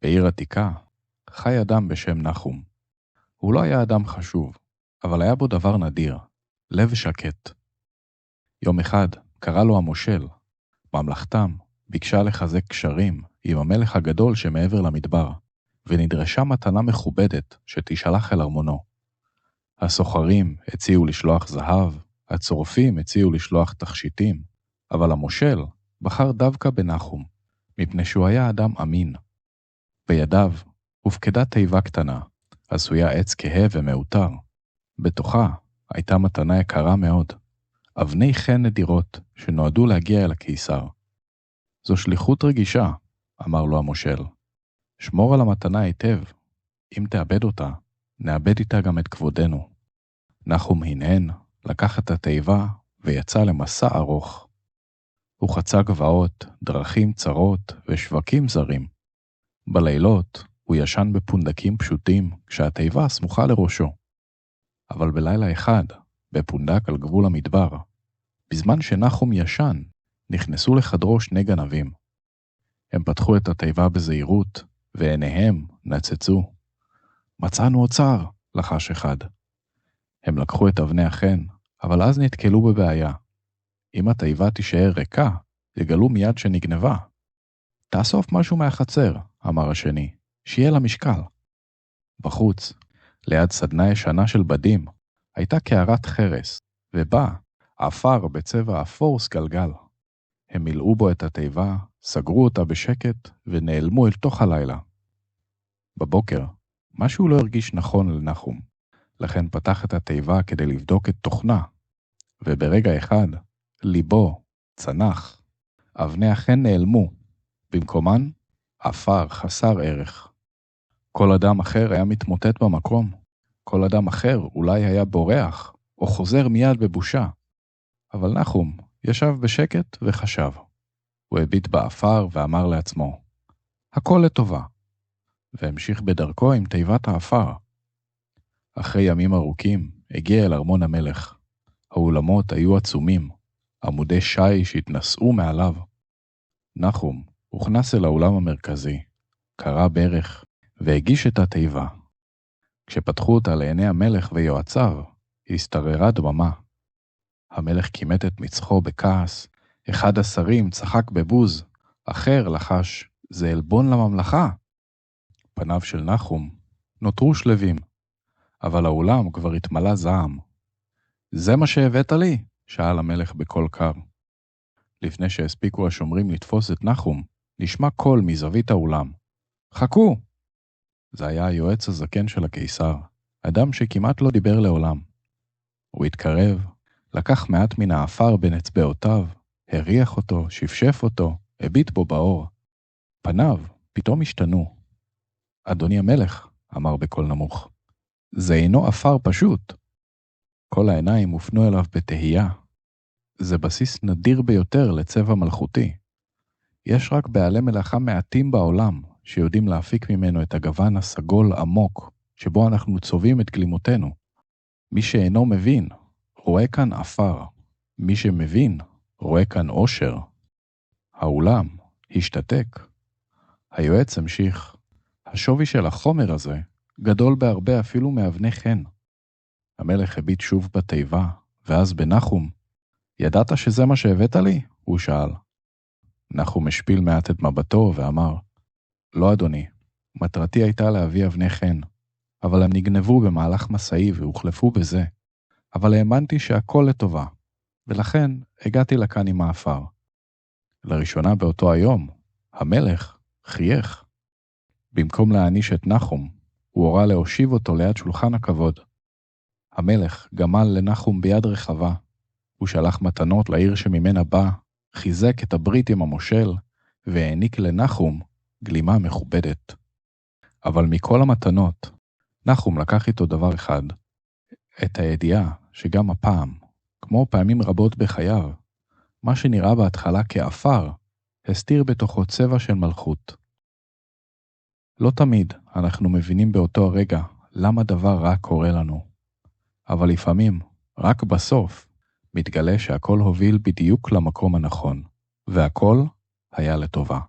בעיר עתיקה חי אדם בשם נחום. הוא לא היה אדם חשוב, אבל היה בו דבר נדיר, לב שקט. יום אחד קרא לו המושל. ממלכתם ביקשה לחזק קשרים עם המלך הגדול שמעבר למדבר, ונדרשה מתנה מכובדת שתשלח אל ארמונו. הסוחרים הציעו לשלוח זהב, הצורפים הציעו לשלוח תכשיטים, אבל המושל בחר דווקא בנחום, מפני שהוא היה אדם אמין. בידיו הופקדה תיבה קטנה, עשויה עץ כהה ומאותר. בתוכה הייתה מתנה יקרה מאוד, אבני חן נדירות שנועדו להגיע אל הקיסר. זו שליחות רגישה, אמר לו המושל. שמור על המתנה היטב, אם תאבד אותה, נאבד איתה גם את כבודנו. נחום הנהן, לקח את התיבה ויצא למסע ארוך. הוא חצה גבעות, דרכים צרות ושווקים זרים. בלילות הוא ישן בפונדקים פשוטים כשהתיבה סמוכה לראשו. אבל בלילה אחד, בפונדק על גבול המדבר, בזמן שנחום ישן, נכנסו לחדרו שני גנבים. הם פתחו את התיבה בזהירות, ועיניהם נצצו. מצאנו אוצר, לחש אחד. הם לקחו את אבני החן, אבל אז נתקלו בבעיה. אם התיבה תישאר ריקה, יגלו מיד שנגנבה. תאסוף משהו מהחצר, אמר השני, שיהיה לה משקל. בחוץ, ליד סדנה ישנה של בדים, הייתה קערת חרס, ובה עפר בצבע אפור סגלגל. הם מילאו בו את התיבה, סגרו אותה בשקט ונעלמו אל תוך הלילה. בבוקר, משהו לא הרגיש נכון לנחום, לכן פתח את התיבה כדי לבדוק את תוכנה, וברגע אחד, ליבו צנח. אבני החן נעלמו, במקומן עפר חסר ערך. כל אדם אחר היה מתמוטט במקום, כל אדם אחר אולי היה בורח, או חוזר מיד בבושה. אבל נחום ישב בשקט וחשב. הוא הביט באפר ואמר לעצמו, הכל לטובה, והמשיך בדרכו עם תיבת האפר. אחרי ימים ארוכים הגיע אל ארמון המלך. האולמות היו עצומים, עמודי שיש התנשאו מעליו. נחום הוכנס אל האולם המרכזי, קרא ברך והגיש את התיבה. כשפתחו אותה לעיני המלך ויועציו, הסתררה דממה. המלך כימת את מצחו בכעס, אחד השרים צחק בבוז, אחר לחש, זה עלבון לממלכה. פניו של נחום נותרו שלווים, אבל האולם כבר התמלא זעם. זה מה שהבאת לי? שאל המלך בקול קר. לפני שהספיקו השומרים לתפוס את נחום, נשמע קול מזווית האולם. חכו! זה היה היועץ הזקן של הקיסר, אדם שכמעט לא דיבר לעולם. הוא התקרב, לקח מעט מן האפר בין אצבעותיו, הריח אותו, שפשף אותו, הביט בו באור. פניו פתאום השתנו. אדוני המלך, אמר בקול נמוך, זה אינו אפר פשוט. כל העיניים הופנו אליו בתהייה. זה בסיס נדיר ביותר לצבע מלכותי. יש רק בעלי מלאכה מעטים בעולם שיודעים להפיק ממנו את הגוון הסגול עמוק שבו אנחנו צובעים את גלימותינו. מי שאינו מבין, רואה כאן אפר. מי שמבין, רואה כאן אושר. האולם השתתק. היועץ המשיך. השווי של החומר הזה גדול בהרבה אפילו מאבני חן. המלך הביט שוב בתיבה, ואז בנחום. ידעת שזה מה שהבאת לי? הוא שאל. נחום השפיל מעט את מבטו ואמר, לא אדוני, מטרתי הייתה להביא אבני חן, אבל הם נגנבו במהלך מסעי והוחלפו בזה. אבל האמנתי שהכל לטובה, ולכן הגעתי לכאן עם האפר. לראשונה באותו היום, המלך חייך. במקום להעניש את נחום, הוא הורה להושיב אותו ליד שולחן הכבוד. המלך גמל לנחום ביד רחבה, הוא שלח מתנות לעיר שממנה בא, חיזק את הברית עם המושל, והעניק לנחום גלימה מכובדת. אבל מכל המתנות, נחום לקח איתו דבר אחד, את הידיעה שגם הפעם, כמו פעמים רבות בחייו, מה שנראה בהתחלה כאפר, הסתיר בתוכו צבע של מלכות. לא תמיד אנחנו מבינים באותו הרגע למה דבר רע קורה לנו, אבל לפעמים, רק בסוף, מתגלה שהכל הוביל בדיוק למקום הנכון, והכל היה לטובה.